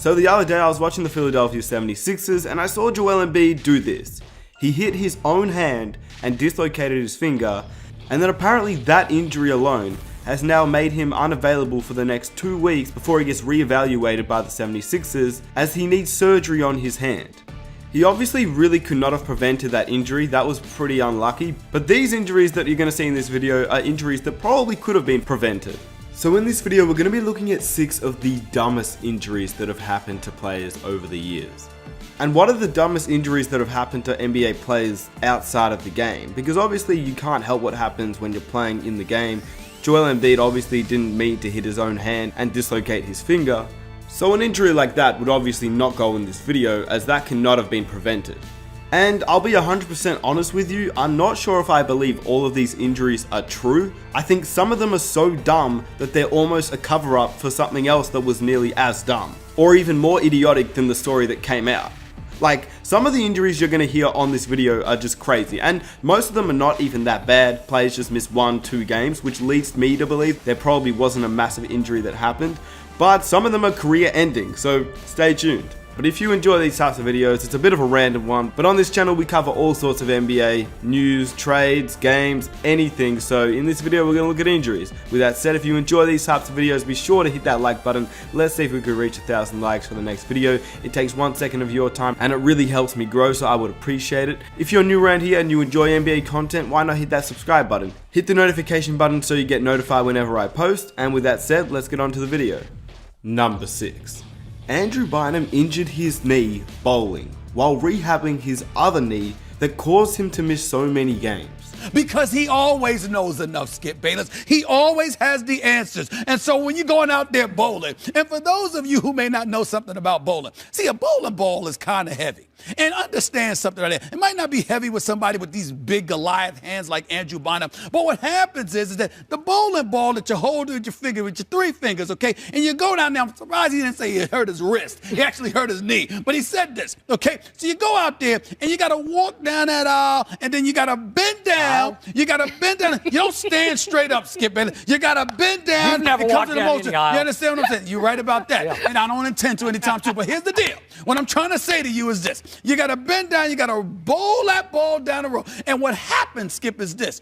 So the other day I was watching the Philadelphia 76ers and I saw Joel Embiid do this. He hit his own hand and dislocated his finger, and then apparently that injury alone has now made him unavailable for the next 2 weeks before he gets re-evaluated by the 76ers as he needs surgery on his hand. He obviously really could not have prevented that injury, that was pretty unlucky, but these injuries that you're going to see in this video are injuries that probably could have been prevented. So in this video we're going to be looking at 6 of the dumbest injuries that have happened to players over the years. And what are the dumbest injuries that have happened to NBA players outside of the game? Because obviously you can't help what happens when you're playing in the game. Joel Embiid obviously didn't mean to hit his own hand and dislocate his finger. So an injury like that would obviously not go in this video, as that cannot have been prevented. And I'll be 100% honest with you, I'm not sure if I believe all of these injuries are true. I think some of them are so dumb that they're almost a cover up for something else that was nearly as dumb, or even more idiotic than the story that came out. Like, some of the injuries you're going to hear on this video are just crazy, and most of them are not even that bad. Players just missed 1-2 games, which leads me to believe there probably wasn't a massive injury that happened, but some of them are career ending, so stay tuned. But if you enjoy these types of videos, it's a bit of a random one, but on this channel we cover all sorts of NBA news, trades, games, anything. So in this video we're going to look at injuries. With that said, if you enjoy these types of videos, be sure to hit that like button. Let's see if we could reach 1,000 likes for the next video. It takes 1 second of your time and it really helps me grow, so I would appreciate it. If you're new around here and you enjoy NBA content, why not hit that subscribe button? Hit the notification button so you get notified whenever I post. And with that said, let's get on to the video. Number 6. Andrew Bynum injured his knee bowling while rehabbing his other knee that caused him to miss so many games. Because he always knows enough, Skip Bayless. He always has the answers. And so when you're going out there bowling, and for those of you who may not know something about bowling, see, a bowling ball is kind of heavy. And understand something like that. It might not be heavy with somebody with these big Goliath hands like Andrew Bynum, but what happens is that the bowling ball that you hold with your finger, with your 3 fingers, okay, and you go down there, I'm surprised he didn't say he hurt his wrist. He actually hurt his knee, but he said this, okay? So you go out there and you got to walk down that aisle, and then you got to bend down. You got to bend down. You don't stand straight up, Skip Bayless. You got to bend down. You've never walked down any aisle. You understand what I'm saying? You're right about that. Yeah. And I don't intend to anytime soon, but here's the deal. What I'm trying to say to you is this. You got to bend down. You got to bowl that ball down the road. And what happens, Skip, is this.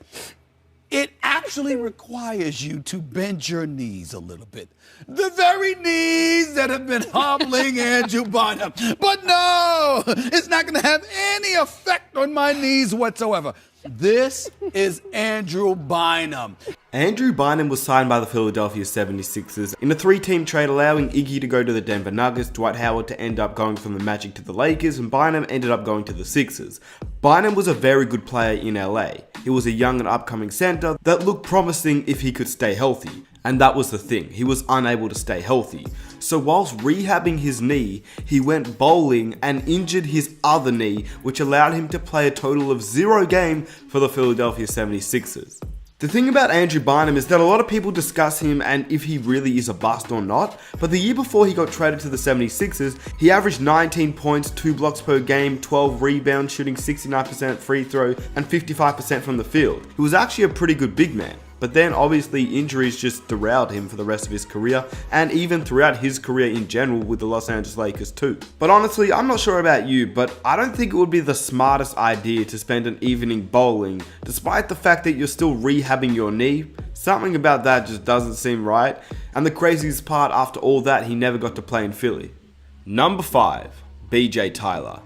It actually requires you to bend your knees a little bit. The very knees that have been hobbling Andrew Bynum. But no, it's not going to have any effect on my knees whatsoever. This is Andrew Bynum. Andrew Bynum was signed by the Philadelphia 76ers in a 3-team trade, allowing Iggy to go to the Denver Nuggets, Dwight Howard to end up going from the Magic to the Lakers, and Bynum ended up going to the Sixers. Bynum was a very good player in LA. He was a young and upcoming center that looked promising if he could stay healthy. And that was the thing, he was unable to stay healthy. So whilst rehabbing his knee, he went bowling and injured his other knee, which allowed him to play a total of 0 games for the Philadelphia 76ers. The thing about Andrew Bynum is that a lot of people discuss him and if he really is a bust or not, but the year before he got traded to the 76ers, he averaged 19 points, 2 blocks per game, 12 rebounds, shooting 69% free throw and 55% from the field. He was actually a pretty good big man. But then obviously injuries just derailed him for the rest of his career, and even throughout his career in general with the Los Angeles Lakers too. But honestly, I'm not sure about you, but I don't think it would be the smartest idea to spend an evening bowling, despite the fact that you're still rehabbing your knee. Something about that just doesn't seem right, and the craziest part, after all that, he never got to play in Philly. Number 5, BJ Tyler.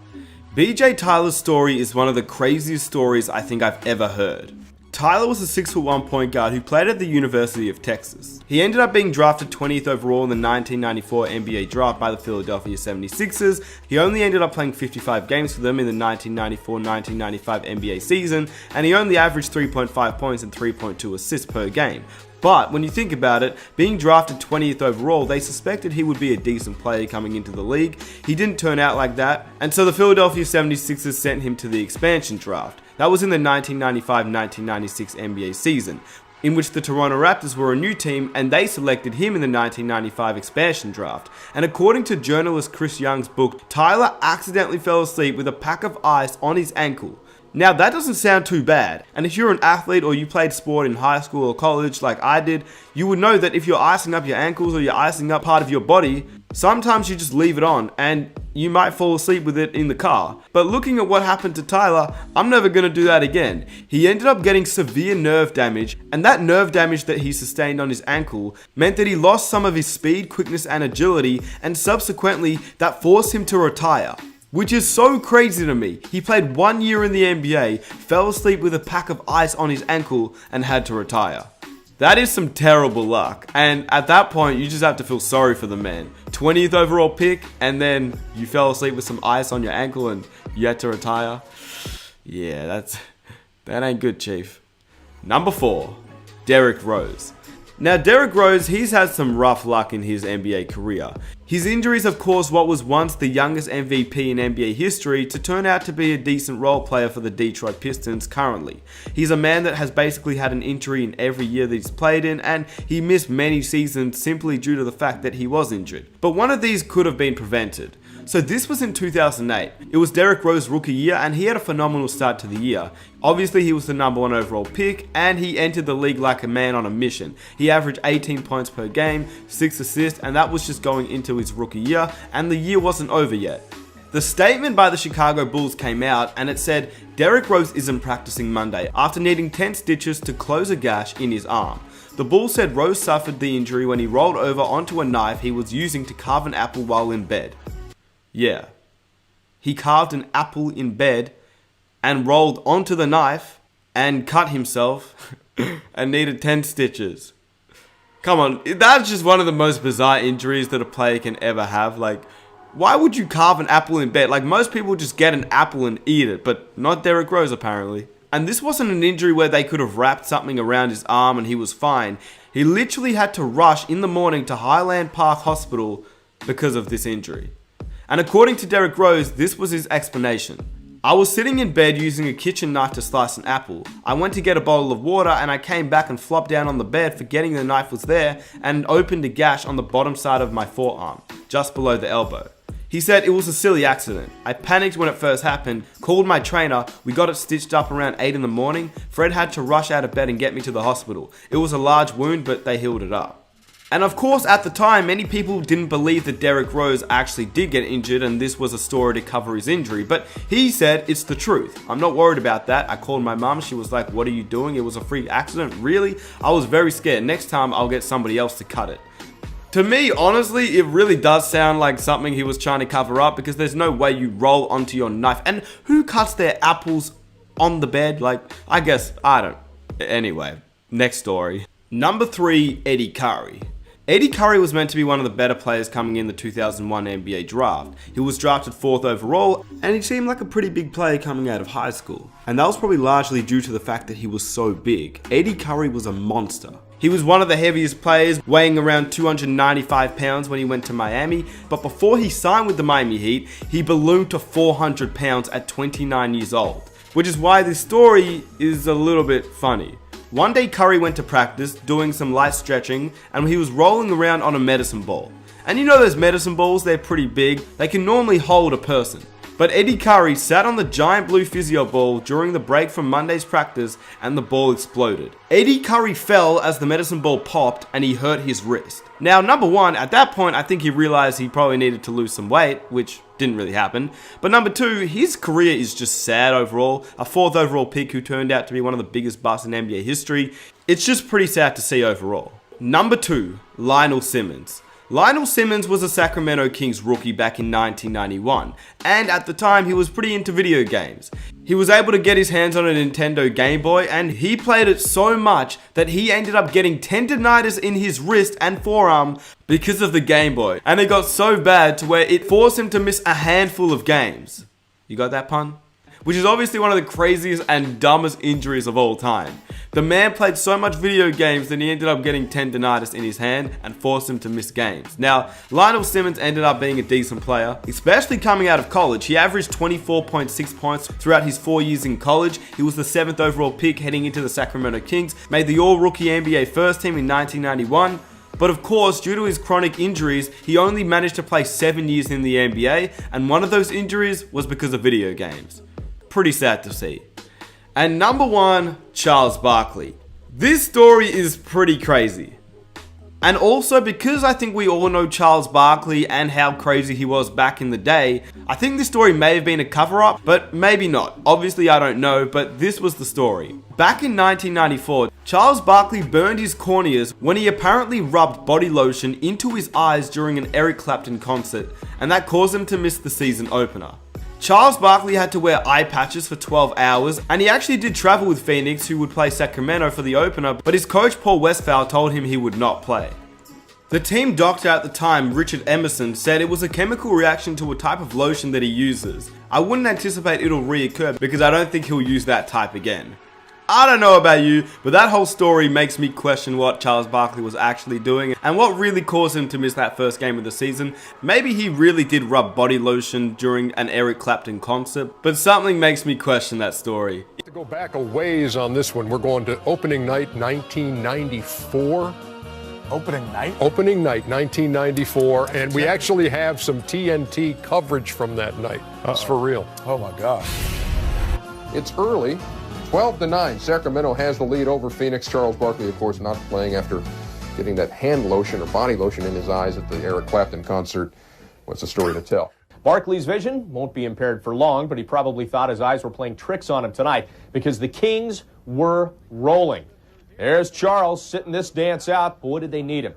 BJ Tyler's story is one of the craziest stories I think I've ever heard. Tyler was a 6'1" point guard who played at the University of Texas. He ended up being drafted 20th overall in the 1994 NBA draft by the Philadelphia 76ers. He only ended up playing 55 games for them in the 1994-1995 NBA season, and he only averaged 3.5 points and 3.2 assists per game. But when you think about it, being drafted 20th overall, they suspected he would be a decent player coming into the league. He didn't turn out like that, and so the Philadelphia 76ers sent him to the expansion draft. That was in the 1995-1996 NBA season, in which the Toronto Raptors were a new team and they selected him in the 1995 expansion draft. And according to journalist Chris Young's book, Tyler accidentally fell asleep with a pack of ice on his ankle. Now that doesn't sound too bad, and if you're an athlete or you played sport in high school or college like I did, you would know that if you're icing up your ankles or you're icing up part of your body, sometimes you just leave it on and you might fall asleep with it in the car. But looking at what happened to Tyler, I'm never going to do that again. He ended up getting severe nerve damage, and that nerve damage that he sustained on his ankle meant that he lost some of his speed, quickness and agility, and subsequently that forced him to retire. Which is so crazy to me. He played 1 year in the NBA, fell asleep with a pack of ice on his ankle, and had to retire. That is some terrible luck. And at that point, you just have to feel sorry for the man. 20th overall pick, and then you fell asleep with some ice on your ankle and you had to retire. Yeah, that ain't good, Chief. Number 4, Derrick Rose. Now, Derrick Rose, he's had some rough luck in his NBA career. His injuries have caused what was once the youngest MVP in NBA history to turn out to be a decent role player for the Detroit Pistons currently. He's a man that has basically had an injury in every year that he's played in, and he missed many seasons simply due to the fact that he was injured. But one of these could have been prevented. So this was in 2008. It was Derrick Rose's rookie year and he had a phenomenal start to the year. Obviously he was the number 1 overall pick and he entered the league like a man on a mission. He averaged 18 points per game, 6 assists, and that was just going into his rookie year, and the year wasn't over yet. The statement by the Chicago Bulls came out and it said, Derrick Rose isn't practicing Monday after needing 10 stitches to close a gash in his arm. The Bulls said Rose suffered the injury when he rolled over onto a knife he was using to carve an apple while in bed. Yeah, he carved an apple in bed and rolled onto the knife and cut himself and needed 10 stitches. Come on, that's just one of the most bizarre injuries that a player can ever have. Like, why would you carve an apple in bed? Like, most people just get an apple and eat it, but not Derrick Rose apparently. And this wasn't an injury where they could have wrapped something around his arm and he was fine. He literally had to rush in the morning to Highland Park Hospital because of this injury. And according to Derrick Rose, this was his explanation. I was sitting in bed using a kitchen knife to slice an apple. I went to get a bottle of water and I came back and flopped down on the bed forgetting the knife was there and opened a gash on the bottom side of my forearm, just below the elbow. He said it was a silly accident. I panicked when it first happened, called my trainer, we got it stitched up around 8 in the morning. Fred had to rush out of bed and get me to the hospital. It was a large wound, but they healed it up. And of course, at the time, many people didn't believe that Derrick Rose actually did get injured and this was a story to cover his injury, but he said it's the truth. I'm not worried about that. I called my mom, she was like, what are you doing? It was a freak accident, really? I was very scared. Next time, I'll get somebody else to cut it. To me, honestly, it really does sound like something he was trying to cover up because there's no way you roll onto your knife. And who cuts their apples on the bed? Like, I guess, I don't. Anyway, next story. Number 3, Eddie Curry. Eddie Curry was meant to be one of the better players coming in the 2001 NBA draft. He was drafted 4th overall, and he seemed like a pretty big player coming out of high school. And that was probably largely due to the fact that he was so big. Eddie Curry was a monster. He was one of the heaviest players, weighing around 295 pounds when he went to Miami, but before he signed with the Miami Heat, he ballooned to 400 pounds at 29 years old. Which is why this story is a little bit funny. One day Curry went to practice doing some light stretching and he was rolling around on a medicine ball. And you know those medicine balls, they're pretty big, they can normally hold a person. But Eddie Curry sat on the giant blue physio ball during the break from Monday's practice and the ball exploded. Eddie Curry fell as the medicine ball popped and he hurt his wrist. Now, number 1, at that point I think he realized he probably needed to lose some weight, which didn't really happen. But number 2, his career is just sad overall. A 4th overall pick who turned out to be one of the biggest busts in NBA history. It's just pretty sad to see overall. Number 2, Lionel Simmons. Lionel Simmons was a Sacramento Kings rookie back in 1991, and at the time he was pretty into video games. He was able to get his hands on a Nintendo Game Boy and he played it so much that he ended up getting tendinitis in his wrist and forearm because of the Game Boy. And it got so bad to where it forced him to miss a handful of games. You got that pun? Which is obviously one of the craziest and dumbest injuries of all time. The man played so much video games that he ended up getting tendinitis in his hand and forced him to miss games. Now, Lionel Simmons ended up being a decent player, especially coming out of college. He averaged 24.6 points throughout his 4 years in college. He was the 7th overall pick heading into the Sacramento Kings, made the All-Rookie NBA First Team in 1991. But of course, due to his chronic injuries, he only managed to play 7 years in the NBA, and one of those injuries was because of video games. Pretty sad to see. And number 1, Charles Barkley. This story is pretty crazy. And also, because I think we all know Charles Barkley and how crazy he was back in the day, I think this story may have been a cover-up, but maybe not. Obviously, I don't know, but this was the story. Back in 1994, Charles Barkley burned his corneas when he apparently rubbed body lotion into his eyes during an Eric Clapton concert, and that caused him to miss the season opener. Charles Barkley had to wear eye patches for 12 hours, and he actually did travel with Phoenix, who would play Sacramento for the opener, but his coach Paul Westphal told him he would not play. The team doctor at the time, Richard Emerson, said it was a chemical reaction to a type of lotion that he uses. I wouldn't anticipate it'll reoccur because I don't think he'll use that type again. I don't know about you, but that whole story makes me question what Charles Barkley was actually doing and what really caused him to miss that first game of the season. Maybe he really did rub body lotion during an Eric Clapton concert, but something makes me question that story. To go back a ways on this one, we're going to opening night 1994. Opening night? Opening night 1994, and we actually have some TNT coverage from that night. It's for real. Oh my God. It's early. 12-9, Sacramento has the lead over Phoenix. Charles Barkley, of course, not playing after getting that hand lotion or body lotion in his eyes at the Eric Clapton concert. What's the story to tell? Barkley's vision won't be impaired for long, but he probably thought his eyes were playing tricks on him tonight because the Kings were rolling. There's Charles sitting this dance out. Boy, did they need him.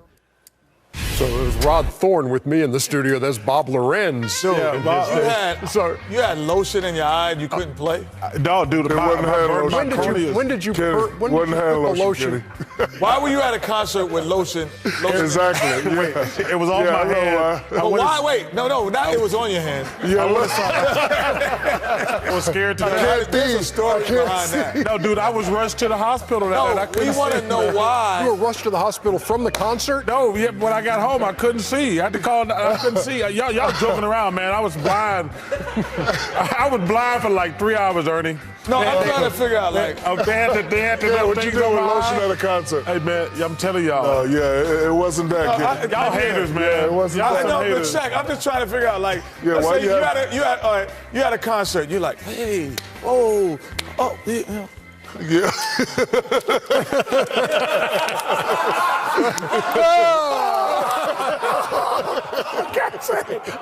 So it was Rod Thorne with me in the studio. That's Bob Lorenz. Dude, Yeah, you had lotion in your eye and you couldn't play? No, dude, the wasn't hand lotion. when did you Kenny, put wasn't hand the lotion, lotion? Why were you at a concert with lotion? Exactly. Yeah. it was on my I know hand. why. But why? Wait, no, not it was on your hand. Yeah, I was scared to can't There's a see. story I can't behind that. No, dude, I was rushed to the hospital that night. I No, we couldn't want see. to know why. You were rushed to the hospital from the concert? No, yeah, when I got home, I couldn't see. I had to call. I couldn't see. Y'all joking around, man. I was blind. I was blind for like 3 hours, Ernie. No, I'm trying to figure out, like, They had to Yeah, know what you things do on with my lotion eye. at a concert? Hey, man, I'm telling y'all. Oh, yeah, it wasn't that good. Y'all haters, man. Yeah, it wasn't Y'all that some no, but haters. Shaq, I'm just trying to figure out, like, Yeah, let's why say you you had a concert. You're like, hey, oh, yeah. Yeah.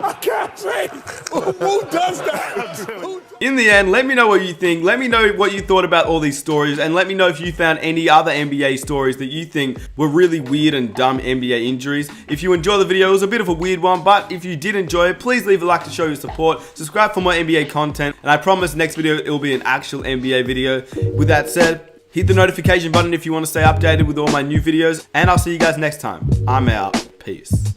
I can't say. Who does that? In the end, let me know what you think. Let me know what you thought about all these stories, and let me know if you found any other NBA stories that you think were really weird and dumb NBA injuries. If you enjoyed the video, it was a bit of a weird one, but if you did enjoy it, please leave a like to show your support. Subscribe for more NBA content, and I promise next video it will be an actual NBA video. With that said, hit the notification button if you want to stay updated with all my new videos, and I'll see you guys next time. I'm out. Peace.